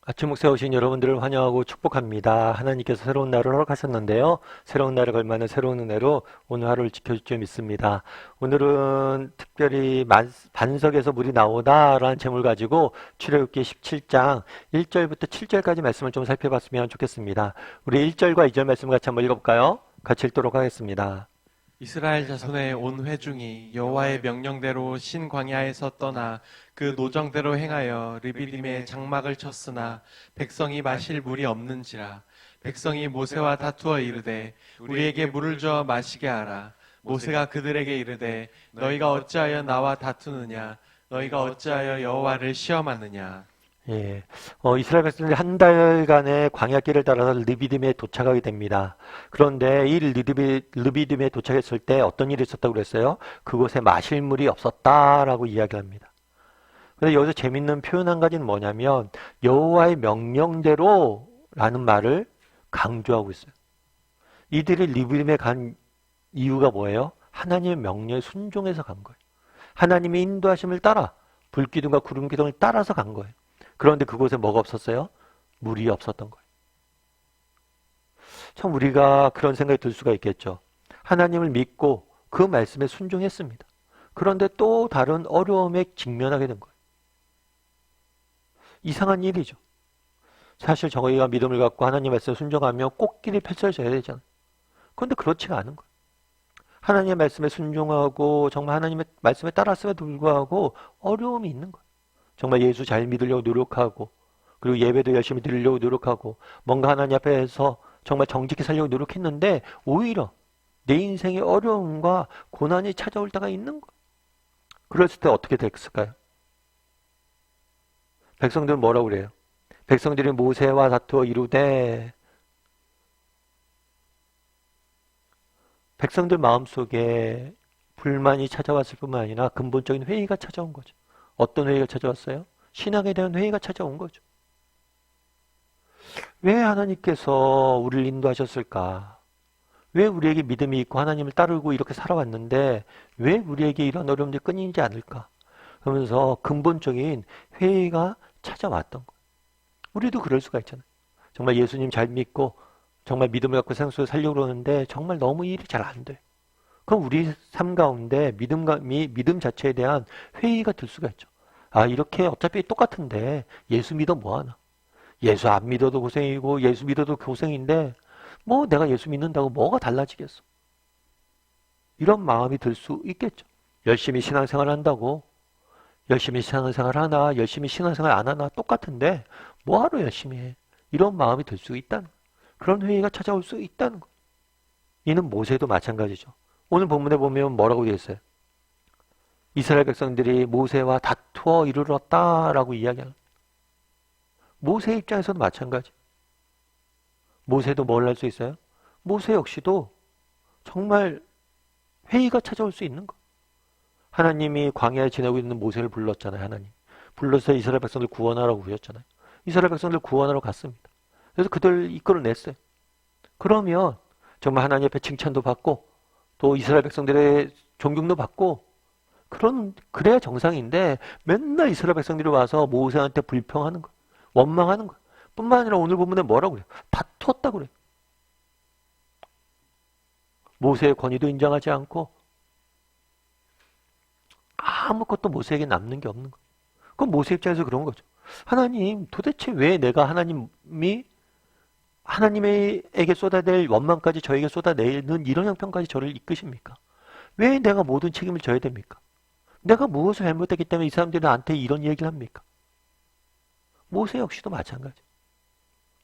아침 목소에 오신 여러분들을 환영하고 축복합니다. 하나님께서 새로운 날을 허락하셨는데요. 새로운 날에 걸맞는 새로운 은혜로 오늘 하루를 지켜줄 줄 믿습니다. 오늘은 특별히 반석에서 물이 나오다라는 제목을 가지고 출애굽기 17장 1절부터 7절까지 말씀을 좀 살펴봤으면 좋겠습니다. 우리 1절과 2절 말씀을 같이 한번 읽어볼까요? 같이 읽도록 하겠습니다. 이스라엘 자손의 온 회중이 여호와의 명령대로 신 광야에서 떠나 그 노정대로 행하여 르비딤에 장막을 쳤으나 백성이 마실 물이 없는지라. 백성이 모세와 다투어 이르되 우리에게 물을 주어 마시게 하라. 모세가 그들에게 이르되 너희가 어찌하여 나와 다투느냐. 너희가 어찌하여 여호와를 시험하느냐. 예, 이스라엘 백성들이 한 달간의 광야길을 따라서 르비딤에 도착하게 됩니다. 그런데 이 르비딤에 도착했을 때 어떤 일이 있었다고 그랬어요? 그곳에 마실 물이 없었다라고 이야기를 합니다. 그런데 여기서 재밌는 표현 한 가지는 뭐냐면 여호와의 명령대로라는 말을 강조하고 있어요. 이들이 르비딤에 간 이유가 뭐예요? 하나님의 명령에 순종해서 간 거예요. 하나님의 인도하심을 따라 불기둥과 구름기둥을 따라서 간 거예요. 그런데 그곳에 뭐가 없었어요? 물이 없었던 거예요. 참 우리가 그런 생각이 들 수가 있겠죠. 하나님을 믿고 그 말씀에 순종했습니다. 그런데 또 다른 어려움에 직면하게 된 거예요. 이상한 일이죠. 사실 저희가 믿음을 갖고 하나님 말씀에 순종하면 꽃길이 펼쳐져야 되잖아요. 그런데 그렇지가 않은 거예요. 하나님의 말씀에 순종하고 정말 하나님의 말씀에 따랐음에도 불구하고 어려움이 있는 거예요. 정말 예수 잘 믿으려고 노력하고 그리고 예배도 열심히 드리려고 노력하고 뭔가 하나님 앞에서 정말 정직히 살려고 노력했는데 오히려 내 인생에 어려움과 고난이 찾아올 때가 있는 거예요. 그랬을 때 어떻게 됐을까요? 백성들은 뭐라고 그래요? 백성들이 모세와 다투어 이르되 백성들 마음속에 불만이 찾아왔을 뿐만 아니라 근본적인 회의가 찾아온 거죠. 어떤 회의가 찾아왔어요? 신앙에 대한 회의가 찾아온 거죠. 왜 하나님께서 우리를 인도하셨을까? 왜 우리에게 믿음이 있고 하나님을 따르고 이렇게 살아왔는데 왜 우리에게 이런 어려움들이 끊이지 않을까? 그러면서 근본적인 회의가 찾아왔던 거예요. 우리도 그럴 수가 있잖아요. 정말 예수님 잘 믿고 정말 믿음을 갖고 세상 속에 살려고 그러는데 정말 너무 일이 잘 안 돼요. 그럼 우리 삶 가운데 믿음 자체에 대한 회의가 들 수가 있죠. 아, 이렇게 어차피 똑같은데 예수 믿어 뭐하나? 예수 안 믿어도 고생이고 예수 믿어도 고생인데 뭐 내가 예수 믿는다고 뭐가 달라지겠어? 이런 마음이 들 수 있겠죠. 열심히 신앙생활 한다고 열심히 신앙생활 하나 열심히 신앙생활 안 하나 똑같은데 뭐하러 열심히 해? 이런 마음이 들 수 있다는 거예요. 그런 회의가 찾아올 수 있다는 거예요. 이는 모세도 마찬가지죠. 오늘 본문에 보면 뭐라고 되어 있어요? 이스라엘 백성들이 모세와 다투어 이르렀다라고 이야기합니다. 모세 입장에서도 마찬가지. 모세도 뭘 할 수 있어요? 모세 역시도 정말 회의가 찾아올 수 있는 거. 하나님이 광야에 지내고 있는 모세를 불렀잖아요. 하나님. 불러서 이스라엘 백성들 구원하라고 부르셨잖아요. 이스라엘 백성들 구원하러 갔습니다. 그래서 그들 이끌어냈어요. 그러면 정말 하나님 앞에 칭찬도 받고 또 이스라엘 백성들의 존경도 받고 그래야 정상인데 맨날 이스라엘 백성들이 와서 모세한테 불평하는 거예요. 원망하는 거예요. 뿐만 아니라 오늘 본문에 뭐라고 그래요? 다투었다고 그래요. 모세의 권위도 인정하지 않고 아무것도 모세에게 남는 게 없는 거예요. 그럼 모세 입장에서 그런 거죠. 하나님, 도대체 왜 내가 하나님에게 쏟아낼 원망까지 저에게 쏟아내는 이런 형편까지 저를 이끄십니까? 왜 내가 모든 책임을 져야 됩니까? 내가 무엇을 잘못했기 때문에 이 사람들이 나한테 이런 얘기를 합니까? 모세 역시도 마찬가지.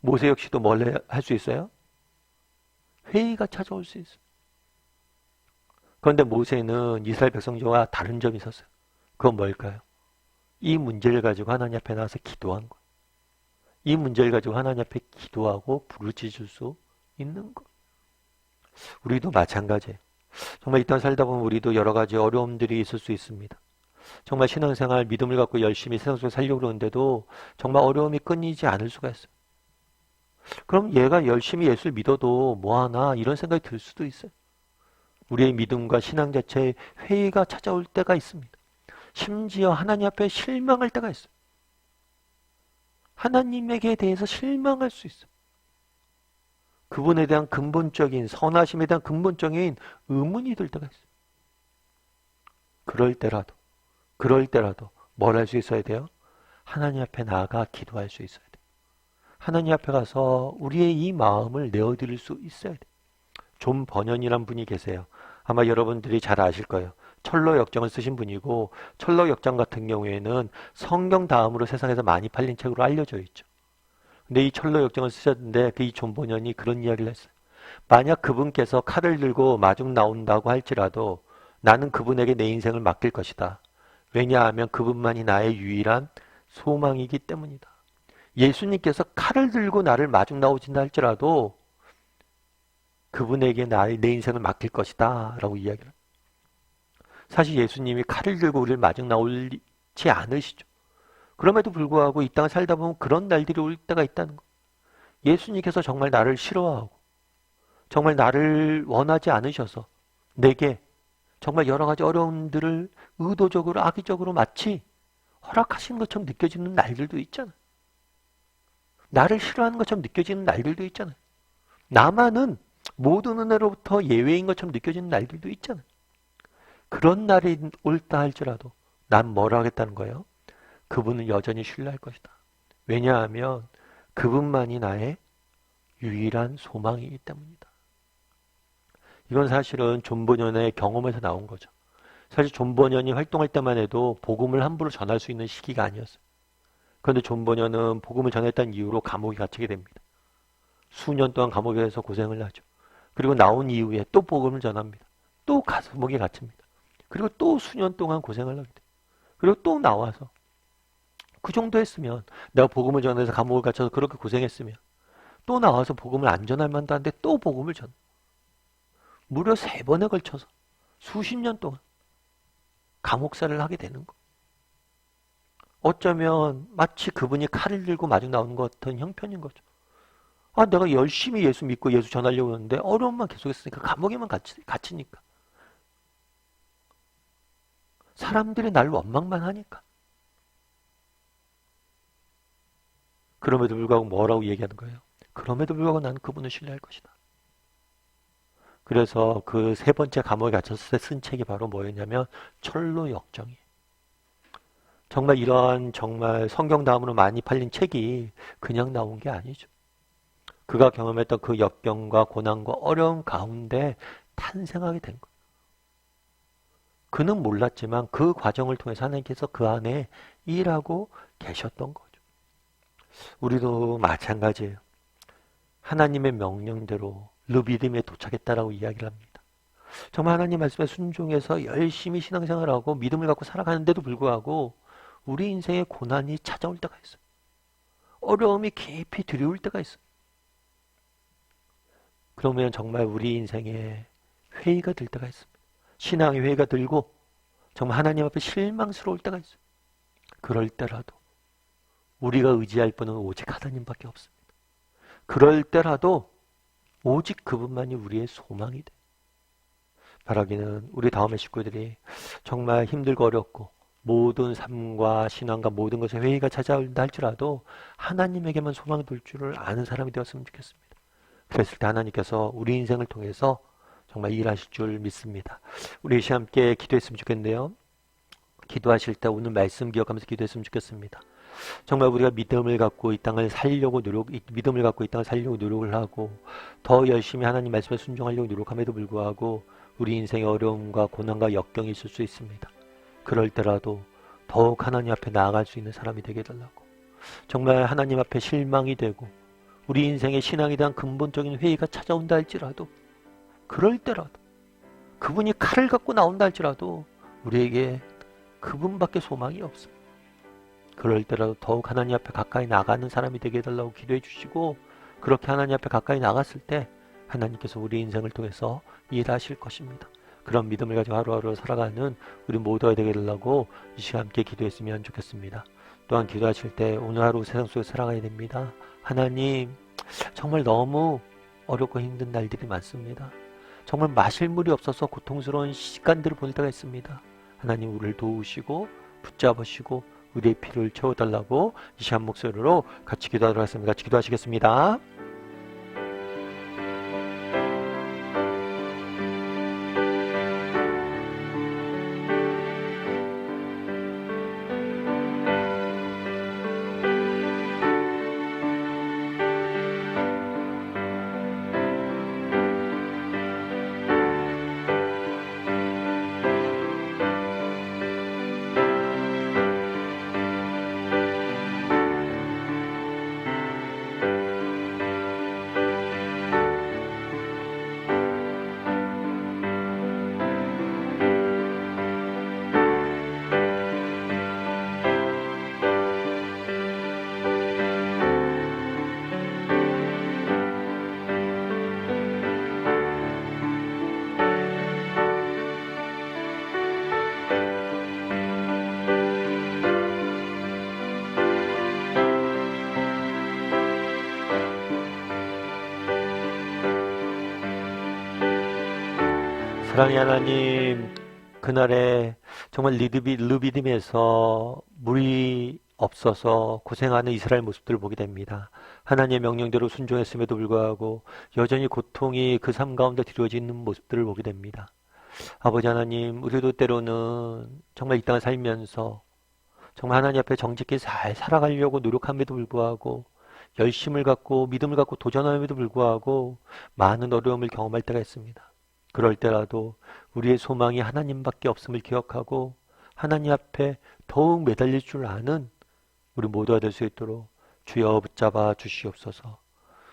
모세 역시도 뭘 할 수 있어요? 회의가 찾아올 수 있어요. 그런데 모세는 이스라엘 백성들과 다른 점이 있었어요. 그건 뭘까요? 이 문제를 가지고 하나님 앞에 나와서 기도한 거예요. 이 문제를 가지고 하나님 앞에 기도하고 부르짖을 수 있는 거. 우리도 마찬가지예요. 정말 이 땅 살다 보면 우리도 여러 가지 어려움들이 있을 수 있습니다. 정말 신앙생활 믿음을 갖고 열심히 세상 속에 살려고 그러는데도 정말 어려움이 끊이지 않을 수가 있어요. 그럼 얘가 열심히 예수를 믿어도 뭐하나 이런 생각이 들 수도 있어요. 우리의 믿음과 신앙 자체에 회의가 찾아올 때가 있습니다. 심지어 하나님 앞에 실망할 때가 있어요. 하나님에게 대해서 실망할 수 있어요. 그분에 대한 근본적인 선하심에 대한 근본적인 의문이 들 때가 있어요. 그럴 때라도 뭘 할 수 있어야 돼요? 하나님 앞에 나아가 기도할 수 있어야 돼요. 하나님 앞에 가서 우리의 이 마음을 내어드릴 수 있어야 돼요. 존 버년이란 분이 계세요. 아마 여러분들이 잘 아실 거예요. 철로 역정을 쓰신 분이고, 철로 역정 같은 경우에는 성경 다음으로 세상에서 많이 팔린 책으로 알려져 있죠. 근데 이 철로 역정을 쓰셨는데 그 이 존 버년이 그런 이야기를 했어요. 만약 그분께서 칼을 들고 마중 나온다고 할지라도 나는 그분에게 내 인생을 맡길 것이다. 왜냐하면 그분만이 나의 유일한 소망이기 때문이다. 예수님께서 칼을 들고 나를 마중 나오신다 할지라도 그분에게 내 인생을 맡길 것이다 라고 이야기를. 사실 예수님이 칼을 들고 우리를 마중 나오지 않으시죠. 그럼에도 불구하고 이 땅을 살다 보면 그런 날들이 올 때가 있다는 거예요. 예수님께서 정말 나를 싫어하고 정말 나를 원하지 않으셔서 내게 정말 여러 가지 어려움들을 의도적으로 악의적으로 마치 허락하시는 것처럼 느껴지는 날들도 있잖아요. 나를 싫어하는 것처럼 느껴지는 날들도 있잖아요. 나만은 모든 은혜로부터 예외인 것처럼 느껴지는 날들도 있잖아요. 그런 날이 올다 할지라도 난 뭘 하겠다는 거예요? 그분은 여전히 신뢰할 것이다. 왜냐하면 그분만이 나의 유일한 소망이기 때문이다. 이건 사실은 존 버년의 경험에서 나온 거죠. 사실 존 버년이 활동할 때만 해도 복음을 함부로 전할 수 있는 시기가 아니었어요. 그런데 존 버년은 복음을 전했다는 이유로 감옥에 갇히게 됩니다. 수년 동안 감옥에서 고생을 하죠. 그리고 나온 이후에 또 복음을 전합니다. 또 감옥에 갇힙니다. 그리고 또 수년 동안 고생을 하게 돼요. 그리고 또 나와서 그 정도 했으면 내가 복음을 전해서 감옥을 갇혀서 그렇게 고생했으면 또 나와서 복음을 안 전할 만도 한데 또 복음을 전. 무려 3번에 걸쳐서 수십 년 동안 감옥살이를 하게 되는 거. 어쩌면 마치 그분이 칼을 들고 마중 나오는 것 같은 형편인 거죠. 아, 내가 열심히 예수 믿고 예수 전하려고 했는데 어려움만 계속했으니까 감옥에만 갇히니까. 사람들이 날 원망만 하니까. 그럼에도 불구하고 뭐라고 얘기하는 거예요? 그럼에도 불구하고 나는 그분을 신뢰할 것이다. 그래서 그 3번째 감옥에 갇혔을 때 쓴 책이 바로 뭐였냐면 철로 역정이에요. 정말 이러한 정말 성경 다음으로 많이 팔린 책이 그냥 나온 게 아니죠. 그가 경험했던 그 역경과 고난과 어려움 가운데 탄생하게 된 거예요. 그는 몰랐지만 그 과정을 통해서 하나님께서 그 안에 일하고 계셨던 거죠. 우리도 마찬가지예요. 하나님의 명령대로 르비딤에 도착했다라고 이야기를 합니다. 정말 하나님 말씀에 순종해서 열심히 신앙생활하고 믿음을 갖고 살아가는데도 불구하고 우리 인생에 고난이 찾아올 때가 있어요. 어려움이 깊이 들이올 때가 있어요. 그러면 정말 우리 인생에 회의가 들 때가 있습니다. 신앙의 회의가 들고 정말 하나님 앞에 실망스러울 때가 있어요. 그럴 때라도 우리가 의지할 분은 오직 하나님밖에 없습니다. 그럴 때라도 오직 그분만이 우리의 소망이 돼. 바라기는 우리 다음의 식구들이 정말 힘들고 어렵고 모든 삶과 신앙과 모든 것에 회의가 찾아온다 할지라도 하나님에게만 소망을 둘 줄을 아는 사람이 되었으면 좋겠습니다. 그랬을 때 하나님께서 우리 인생을 통해서 정말 일하실 줄 믿습니다. 우리 이 시간 함께 기도했으면 좋겠는데요. 기도하실 때 오늘 말씀 기억하면서 기도했으면 좋겠습니다. 정말 우리가 믿음을 갖고 이 땅을 살려고 노력을 하고 더 열심히 하나님 말씀에 순종하려고 노력함에도 불구하고 우리 인생의 어려움과 고난과 역경이 있을 수 있습니다. 그럴 때라도 더욱 하나님 앞에 나아갈 수 있는 사람이 되게 해달라고. 정말 하나님 앞에 실망이 되고 우리 인생의 신앙에 대한 근본적인 회의가 찾아온다 할지라도 그럴 때라도 그분이 칼을 갖고 나온다 할지라도 우리에게 그분밖에 소망이 없습니다. 그럴 때라도 더욱 하나님 앞에 가까이 나가는 사람이 되게 해달라고 기도해 주시고 그렇게 하나님 앞에 가까이 나갔을 때 하나님께서 우리 인생을 통해서 일하실 것입니다. 그런 믿음을 가지고 하루하루 살아가는 우리 모두가 되게 해달라고 이 시간 함께 기도했으면 좋겠습니다. 또한 기도하실 때 오늘 하루 세상 속에 살아가야 됩니다. 하나님 정말 너무 어렵고 힘든 날들이 많습니다. 정말 마실 물이 없어서 고통스러운 시간들을 보낼 때가 있습니다. 하나님 우리를 도우시고 붙잡으시고 우리의 피를 채워달라고 이 시간 목소리로 같이 기도하도록 하겠습니다. 같이 기도하시겠습니다. 사랑의 하나님, 그날에 정말 르비딤에서 물이 없어서 고생하는 이스라엘 모습들을 보게 됩니다. 하나님의 명령대로 순종했음에도 불구하고 여전히 고통이 그 삶 가운데 드려지는 모습들을 보게 됩니다. 아버지 하나님, 우리도 때로는 정말 이 땅을 살면서 정말 하나님 앞에 정직히 잘 살아가려고 노력함에도 불구하고 열심을 갖고 믿음을 갖고 도전함에도 불구하고 많은 어려움을 경험할 때가 있습니다. 그럴 때라도 우리의 소망이 하나님밖에 없음을 기억하고 하나님 앞에 더욱 매달릴 줄 아는 우리 모두가 될 수 있도록 주여 붙잡아 주시옵소서.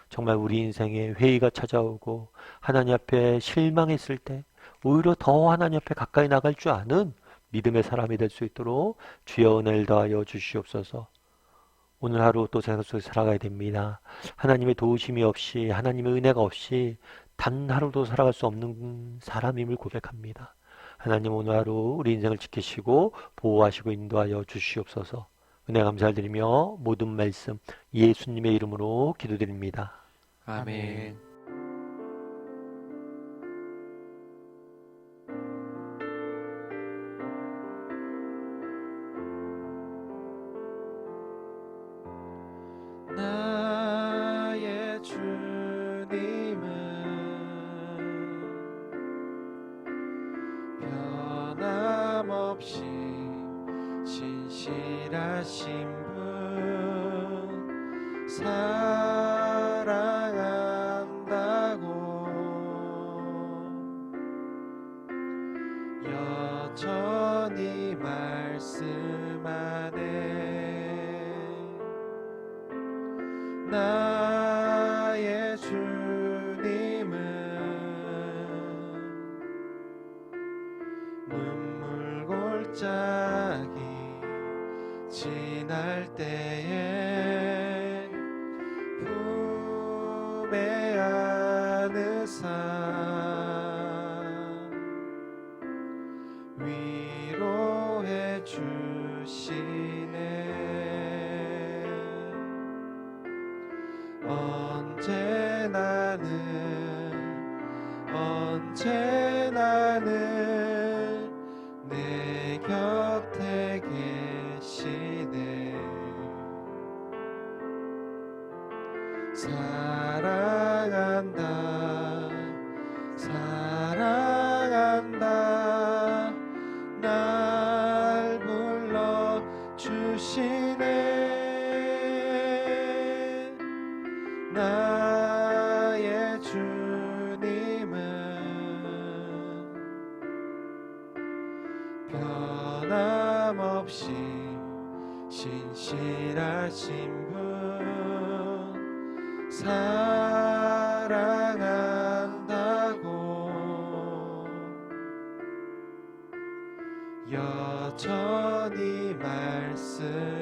정말 우리 인생에 회의가 찾아오고 하나님 앞에 실망했을 때 오히려 더 하나님 앞에 가까이 나갈 줄 아는 믿음의 사람이 될 수 있도록 주여 은혜를 더하여 주시옵소서. 오늘 하루 또 생활 속에 살아가야 됩니다. 하나님의 도우심이 없이 하나님의 은혜가 없이 단 하루도 살아갈 수 없는 사람임을 고백합니다. 하나님 오늘 하루 우리 인생을 지키시고 보호하시고 인도하여 주시옵소서. 은혜 감사드리며 모든 말씀 예수님의 이름으로 기도드립니다. 아멘. 나의 주님은 변함없이 신실하신 분 사랑한다고 여전히 말씀하네. 나의 주님은 눈물 골짜기 지날 때에 품에 안으사 위로해 주시네. 언제나는 내 곁에 계시네. 사랑한다 사랑한다 날 불러 주시네. 나의 주님은 변함없이 신실하신 분 사랑한다고 여전히 말씀